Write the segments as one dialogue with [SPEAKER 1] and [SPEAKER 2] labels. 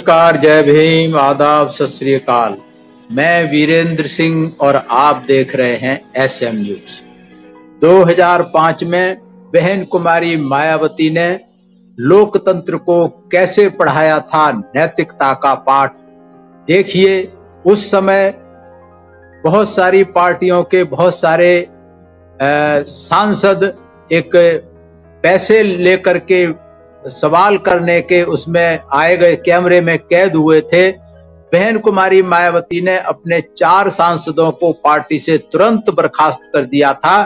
[SPEAKER 1] नमस्कार, जय भीम, आदाब, सत श्री अकाल। मैं वीरेंद्र सिंह और आप देख रहे हैं SM न्यूज। 2005 में बहन कुमारी मायावती ने लोकतंत्र को कैसे पढ़ाया था नैतिकता का पाठ। देखिए, उस समय बहुत सारी पार्टियों के बहुत सारे सांसद एक पैसे लेकर के सवाल करने के उसमें आए गए कैमरे में कैद हुए थे। बहन कुमारी मायावती ने अपने 4 सांसदों को पार्टी से तुरंत बर्खास्त कर दिया था।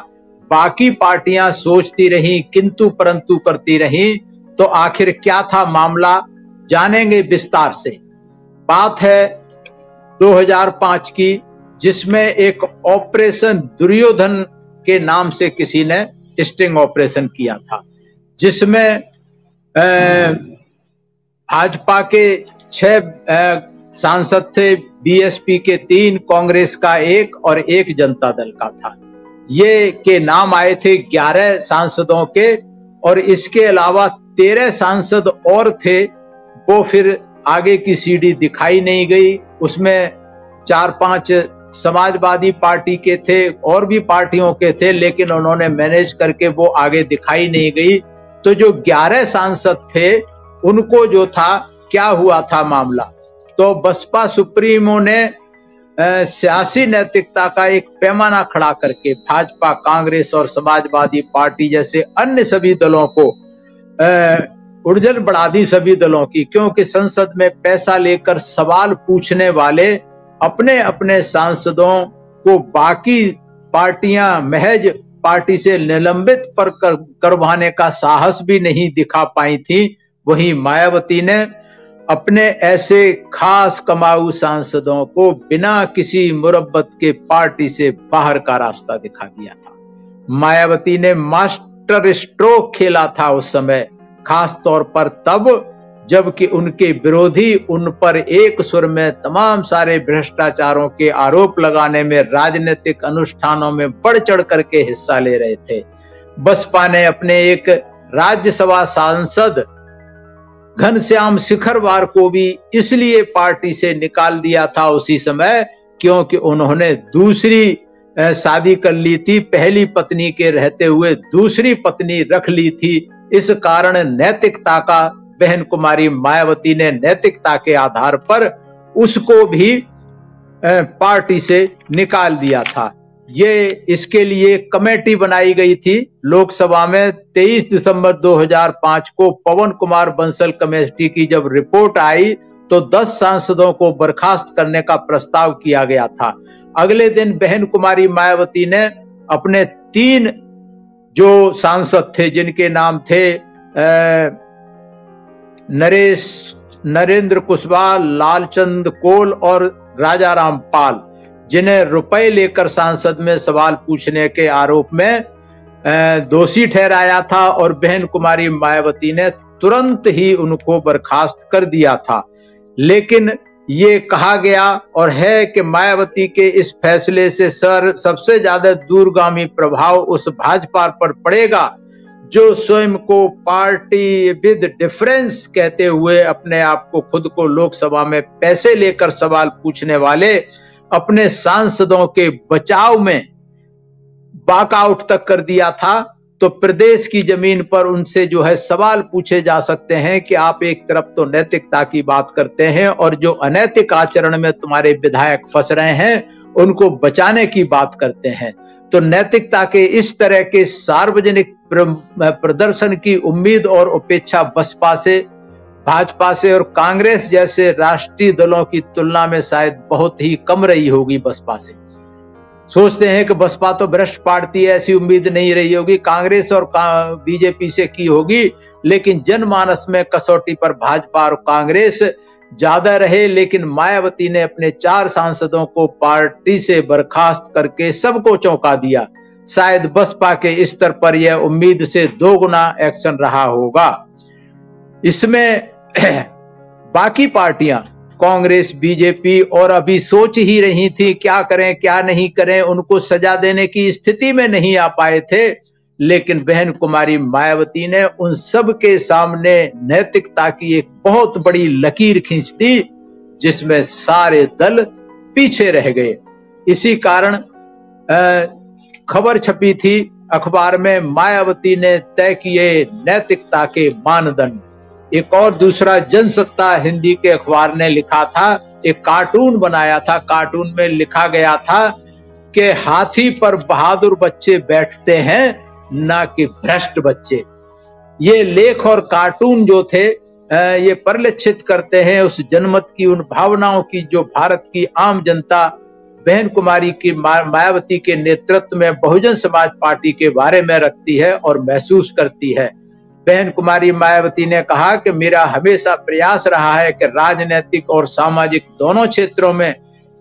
[SPEAKER 1] बाकी पार्टियां सोचती रहीं, किंतु परंतु करती रहीं। तो आखिर क्या था मामला, जानेंगे विस्तार से। बात है 2005 की, जिसमें एक ऑपरेशन दुर्योधन के नाम से किसी ने स्टिंग ऑपरेशन किया था, जिसमें भाजपा के 6 सांसद थे, BSP के 3, कांग्रेस का 1 और 1 जनता दल का था। ये के नाम आए थे 11 सांसदों के, और इसके अलावा 13 सांसद और थे। वो फिर आगे की सीढ़ी दिखाई नहीं गई। उसमें 4-5 समाजवादी पार्टी के थे, और भी पार्टियों के थे, लेकिन उन्होंने मैनेज करके वो आगे दिखाई नहीं गई। तो जो 11 सांसद थे उनको जो था, क्या हुआ था मामला, तो बसपा सुप्रीमो ने सियासी नैतिकता का एक पैमाना खड़ा करके भाजपा, कांग्रेस और समाजवादी पार्टी जैसे अन्य सभी दलों को उड़जन बढ़ा दी, सभी दलों की। क्योंकि संसद में पैसा लेकर सवाल पूछने वाले अपने अपने सांसदों को बाकी पार्टियां महज पार्टी से निलंबित पर करवाने का साहस भी नहीं दिखा पाई थी। वहीं मायावती ने अपने ऐसे खास कमाऊ सांसदों को बिना किसी मुरब्बत के पार्टी से बाहर का रास्ता दिखा दिया था। मायावती ने मास्टर स्ट्रोक खेला था उस समय, खास तौर पर तब जबकि उनके विरोधी उन पर एक सुर में तमाम सारे भ्रष्टाचारों के आरोप लगाने में राजनीतिक अनुष्ठानों में बढ़ चढ़ करके हिस्सा ले रहे थे। बसपा ने अपने एक राज्यसभा सांसद घनश्याम शिखरवार को भी इसलिए पार्टी से निकाल दिया था उसी समय, क्योंकि उन्होंने दूसरी शादी कर ली थी। पहली पत्नी के रहते हुए दूसरी पत्नी रख ली थी। इस कारण नैतिकता का, बहन कुमारी मायावती ने नैतिकता के आधार पर उसको भी पार्टी से निकाल दिया था। ये इसके लिए कमेटी बनाई गई थी लोकसभा में। 23 दिसंबर 2005 को पवन कुमार बंसल कमेटी की जब रिपोर्ट आई तो 10 सांसदों को बर्खास्त करने का प्रस्ताव किया गया था। अगले दिन बहन कुमारी मायावती ने अपने 3 जो सांसद थे, जिनके नाम थे नरेंद्र कुशवाहा, लालचंद कोल और राजा राम पाल, जिन्हें रुपए लेकर सांसद में सवाल पूछने के आरोप में दोषी ठहराया था, और बहन कुमारी मायावती ने तुरंत ही उनको बर्खास्त कर दिया था। लेकिन ये कहा गया और है कि मायावती के इस फैसले से सबसे ज्यादा दूरगामी प्रभाव उस भाजपा पर पड़ेगा जो स्वयं को पार्टी विद डिफरेंस कहते हुए अपने आप को, खुद को लोकसभा में पैसे लेकर सवाल पूछने वाले, अपने सांसदों के बचाव में वॉकआउट तक कर दिया था। तो प्रदेश की जमीन पर उनसे जो है सवाल पूछे जा सकते हैं कि आप एक तरफ तो नैतिकता की बात करते हैं और जो अनैतिक आचरण में तुम्हारे विधायक फंस रहे हैं उनको बचाने की बात करते हैं। तो नैतिकता के इस तरह के सार्वजनिक प्रदर्शन की उम्मीद और उपेक्षा बसपा से, भाजपा से और कांग्रेस जैसे राष्ट्रीय दलों की तुलना में शायद बहुत ही कम रही होगी। बसपा से सोचते हैं कि बसपा तो भ्रष्ट पार्टी है, ऐसी उम्मीद नहीं रही होगी। कांग्रेस और बीजेपी से की होगी, लेकिन जनमानस में कसौटी पर भाजपा और कांग्रेस ज्यादा रहे। लेकिन मायावती ने अपने 4 सांसदों को पार्टी से बर्खास्त करके सबको चौंका दिया। शायद बसपा के स्तर पर यह उम्मीद से 2 गुना एक्शन रहा होगा। इसमें बाकी पार्टियां, कांग्रेस, बीजेपी और अभी सोच ही रही थी क्या करें क्या नहीं करें, उनको सजा देने की स्थिति में नहीं आ पाए थे। लेकिन बहन कुमारी मायावती ने उन सब के सामने नैतिकता की एक बहुत बड़ी लकीर खींच दी, जिसमें सारे दल पीछे रह गए। इसी कारण खबर छपी थी अखबार में, मायावती ने तय किए नैतिकता के मानदंड। एक और दूसरा जनसत्ता हिंदी के अखबार ने लिखा था, एक कार्टून बनाया था, कार्टून में लिखा गया था कि हाथी पर बहादुर बच्चे बैठते हैं, ना कि भ्रष्ट बच्चे। ये लेख और कार्टून जो थे ये परिलक्षित करते हैं उस जनमत की, उन भावनाओं की जो भारत की आम जनता बहन कुमारी की मायावती के नेतृत्व में बहुजन समाज पार्टी के बारे में रखती है और महसूस करती है। बहन कुमारी मायावती ने कहा कि मेरा हमेशा प्रयास रहा है कि राजनीतिक और सामाजिक दोनों क्षेत्रों में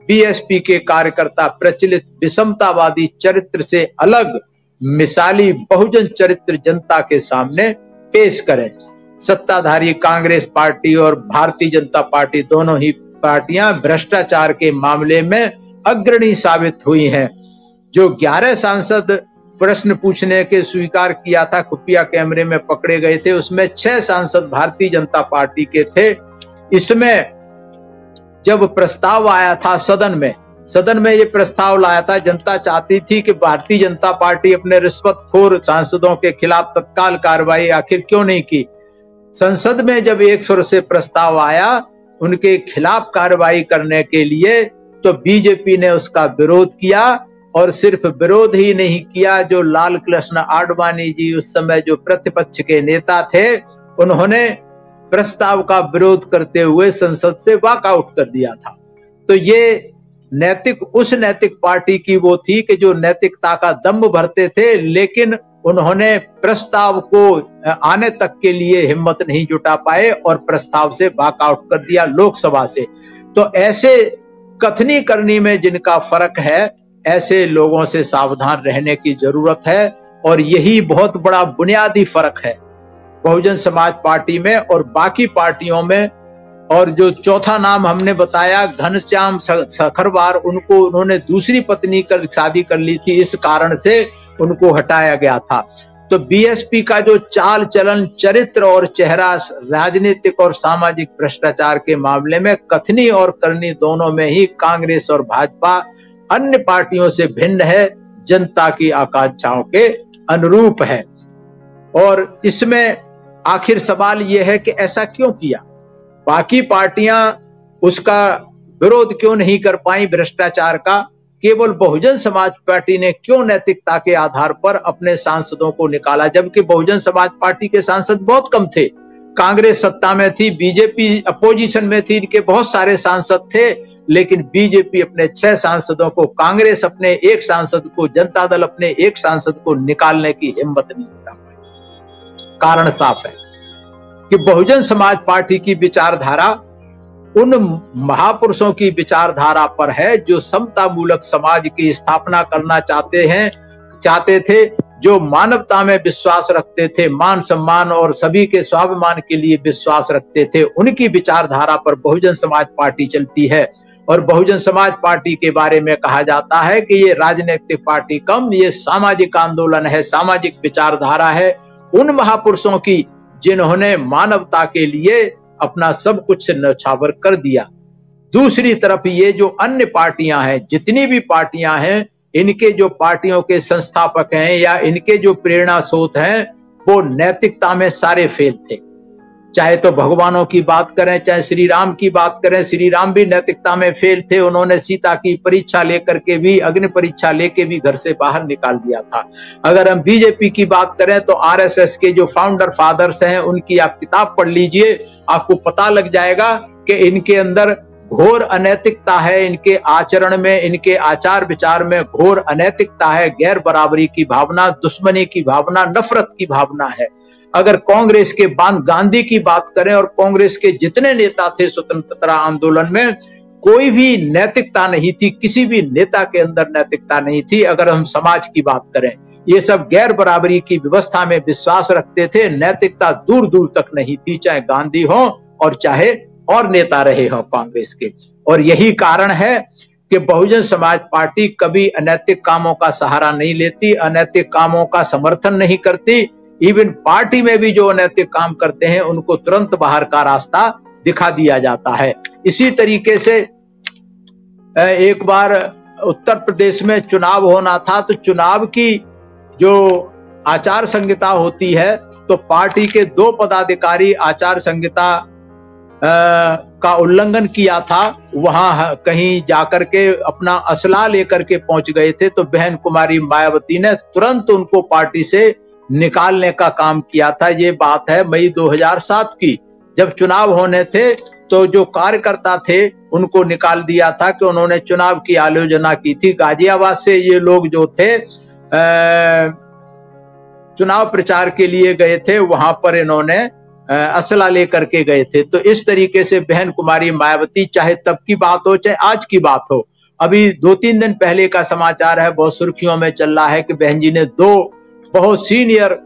[SPEAKER 1] बीएसपी के कार्यकर्ता प्रचलित विषमतावादी चरित्र से अलग मिसाली बहुजन चरित्र जनता के सामने पेश करें। सत्ताधारी कांग्रेस पार्टी और भारतीय जनता पार्टी दोनों ही पार्टियां भ्रष्टाचार के मामले में अग्रणी साबित हुई हैं। जो 11 सांसद प्रश्न पूछने के स्वीकार किया था, खुफिया कैमरे में पकड़े गए थे, उसमें 6 सांसद भारतीय जनता पार्टी के थे। इसमें जब प्रस्ताव आया था सदन में ये प्रस्ताव लाया था, जनता चाहती थी कि भारतीय जनता पार्टी अपने रिश्वतखोर सांसदों के खिलाफ तत्काल कार्रवाई आखिर क्यों नहीं की। संसद में जब एक सुर से प्रस्ताव आया उनके खिलाफ कार्रवाई करने के लिए, तो बीजेपी ने उसका विरोध किया, और सिर्फ विरोध ही नहीं किया, जो लाल कृष्ण आडवाणी जी उस समय जो प्रतिपक्ष के नेता थे, उन्होंने प्रस्ताव का विरोध करते हुए संसद से वॉकआउट कर दिया था। तो ये उस नैतिक पार्टी की वो थी कि जो नैतिकता का दम्भ भरते थे, लेकिन उन्होंने प्रस्ताव को आने तक के लिए हिम्मत नहीं जुटा पाए और प्रस्ताव से वॉकआउट कर दिया लोकसभा से। तो ऐसे कथनी करनी में जिनका फर्क है, ऐसे लोगों से सावधान रहने की जरूरत है, और यही बहुत बड़ा बुनियादी फर्क है बहुजन समाज पार्टी में और बाकी पार्टियों में। और जो चौथा नाम हमने बताया, घनश्याम सखरवार, उन्होंने दूसरी पत्नी कर शादी कर ली थी, इस कारण से उनको हटाया गया था। तो बीएसपी का जो चाल चलन, चरित्र और चेहरा राजनीतिक और सामाजिक भ्रष्टाचार के मामले में कथनी और करनी दोनों में ही कांग्रेस और भाजपा अन्य पार्टियों से भिन्न है, जनता की आकांक्षाओं के अनुरूप है। और इसमें आखिर सवाल यह है कि ऐसा क्यों किया, बाकी पार्टियां उसका विरोध क्यों नहीं कर पाई भ्रष्टाचार का, केवल बहुजन समाज पार्टी ने क्यों नैतिकता के आधार पर अपने सांसदों को निकाला, जबकि बहुजन समाज पार्टी के सांसद बहुत कम थे। कांग्रेस सत्ता में थी, बीजेपी अपोजिशन में थी, इनके बहुत सारे सांसद थे, लेकिन बीजेपी अपने 6 सांसदों को, कांग्रेस अपने 1 सांसद को, जनता दल अपने 1 सांसद को निकालने की हिम्मत नहीं जुटा पाई। कारण साफ है कि बहुजन समाज पार्टी की विचारधारा उन महापुरुषों की विचारधारा पर है जो समता मूलक समाज की स्थापना करना चाहते थे, जो मानवता में विश्वास रखते थे, मान सम्मान और सभी के स्वाभिमान के लिए विश्वास रखते थे। उनकी विचारधारा पर बहुजन समाज पार्टी चलती है। और बहुजन समाज पार्टी के बारे में कहा जाता है कि ये राजनीतिक पार्टी कम, ये सामाजिक आंदोलन है, सामाजिक विचारधारा है उन महापुरुषों की जिन्होंने मानवता के लिए अपना सब कुछ न्यौछावर कर दिया। दूसरी तरफ ये जो अन्य पार्टियां हैं, जितनी भी पार्टियां हैं, इनके जो पार्टियों के संस्थापक हैं या इनके जो प्रेरणा स्रोत हैं, वो नैतिकता में सारे फेल थे। चाहे तो भगवानों की बात करें, चाहे श्री राम की बात करें, श्री राम भी नैतिकता में फेल थे। उन्होंने सीता की परीक्षा लेकर के भी, अग्नि परीक्षा लेके भी घर से बाहर निकाल दिया था। अगर हम बीजेपी की बात करें तो आरएसएस के जो फाउंडर फादर्स हैं, उनकी आप किताब पढ़ लीजिए, आपको पता लग जाएगा कि इनके अंदर घोर अनैतिकता है, इनके आचरण में, इनके आचार विचार में घोर अनैतिकता है, गैर बराबरी की भावना, दुश्मनी की भावना, नफरत की भावना है। अगर कांग्रेस के गांधी की बात करें और कांग्रेस के जितने नेता थे स्वतंत्रता आंदोलन में, कोई भी नैतिकता नहीं थी, किसी भी नेता के अंदर नैतिकता नहीं थी। अगर हम समाज की बात करें, ये सब गैर बराबरी की व्यवस्था में विश्वास रखते थे, नैतिकता दूर दूर तक नहीं थी, चाहे गांधी हो और चाहे और नेता रहे हो कांग्रेस के। और यही कारण है कि बहुजन समाज पार्टी कभी अनैतिक कामों का सहारा नहीं लेती, अनैतिक कामों का समर्थन नहीं करती। इवन पार्टी में भी जो अनैतिक काम करते हैं उनको तुरंत बाहर का रास्ता दिखा दिया जाता है। इसी तरीके से एक बार उत्तर प्रदेश में चुनाव होना था, तो चुनाव की जो आचार संहिता होती है, तो पार्टी के 2 पदाधिकारी आचार संहिता का उल्लंघन किया था। वहां कहीं जाकर के अपना असला लेकर के पहुंच गए थे, तो बहन कुमारी मायावती ने तुरंत उनको पार्टी से निकालने का काम किया था। ये बात है मई 2007 की, जब चुनाव होने थे तो जो कार्यकर्ता थे उनको निकाल दिया था कि उन्होंने चुनाव की आलोचना की थी। गाजियाबाद से ये लोग जो थे चुनाव प्रचार के लिए गए थे, वहां पर इन्होंने असला लेकर के गए थे। तो इस तरीके से बहन कुमारी मायावती, चाहे तब की बात हो चाहे आज की बात हो, अभी 2-3 दिन पहले का समाचार है, बहुत सुर्खियों में चल रहा है कि बहन जी ने 2 बहुत सीनियर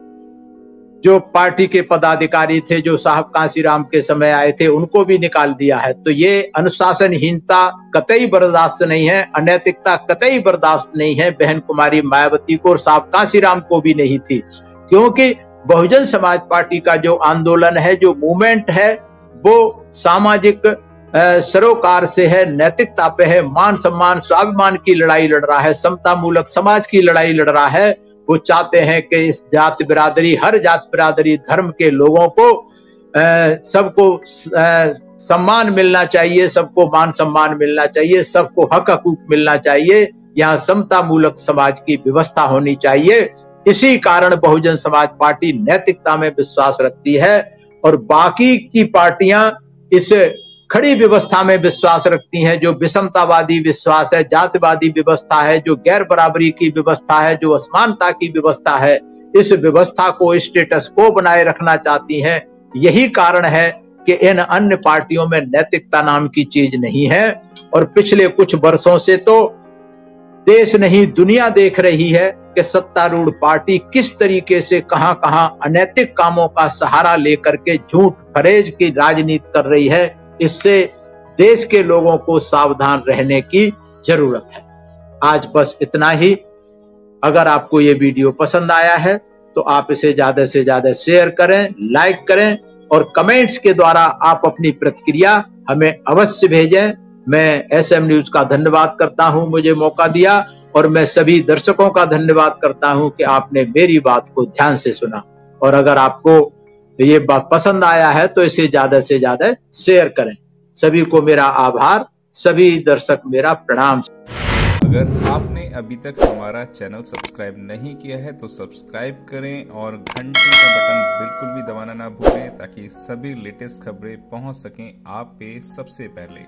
[SPEAKER 1] जो पार्टी के पदाधिकारी थे, जो साहब कांसीराम के समय आए थे, उनको भी निकाल दिया है। तो ये अनुशासनहीनता कतई बर्दाश्त नहीं है, अनैतिकता कतई बर्दाश्त नहीं है। बहन कुमारी मायावती को और साहब कांसीराम को भी नहीं थी, क्योंकि बहुजन समाज पार्टी का जो आंदोलन है, जो मूवमेंट है, वो सामाजिक सरोकार से है, नैतिकता पे है, मान सम्मान स्वाभिमान की लड़ाई लड़ रहा है, समता मूलक समाज की लड़ाई लड़ रहा है। वो चाहते हैं कि इस जाति बिरादरी, हर जाति बिरादरी धर्म के लोगों को सबको सम्मान मिलना चाहिए, सबको मान सम्मान मिलना चाहिए, सबको हक हकूक मिलना चाहिए, यहाँ समता मूलक समाज की व्यवस्था होनी चाहिए। इसी कारण बहुजन समाज पार्टी नैतिकता में विश्वास रखती है और बाकी की पार्टियां इस खड़ी व्यवस्था में विश्वास रखती हैं, जो विषमतावादी विश्वास है, जातिवादी व्यवस्था है, जो गैर बराबरी की व्यवस्था है, जो असमानता की व्यवस्था है। इस व्यवस्था को, स्टेटस को बनाए रखना चाहती हैं। यही कारण है कि इन अन्य पार्टियों में नैतिकता नाम की चीज नहीं है। और पिछले कुछ वर्षों से तो देश नहीं दुनिया देख रही है कि सत्तारूढ़ पार्टी किस तरीके से कहां-कहां अनैतिक कामों का सहारा लेकर के झूठ फरेब की राजनीति कर रही है। इससे देश के लोगों को सावधान रहने की जरूरत है। आज बस इतना ही। अगर आपको ये वीडियो पसंद आया है तो आप इसे ज्यादा से ज्यादा शेयर करें, लाइक करें और कमेंट्स के द्वारा आप अपनी प्रतिक्रिया हमें अवश्य भेजें। मैं एसएम न्यूज का धन्यवाद करता हूं मुझे मौका दिया, और मैं सभी दर्शकों का धन्यवाद करता हूं कि आपने मेरी बात को ध्यान से सुना। और अगर आपको ये बात पसंद आया है तो इसे ज्यादा से ज्यादा शेयर करें। सभी को मेरा आभार, सभी दर्शक मेरा प्रणाम।
[SPEAKER 2] अगर आपने अभी तक हमारा चैनल सब्सक्राइब नहीं किया है तो सब्सक्राइब करें और घंटी का बटन बिल्कुल भी दबाना ना भूलें, ताकि सभी लेटेस्ट खबरें पहुंच सकें आप पे सबसे पहले।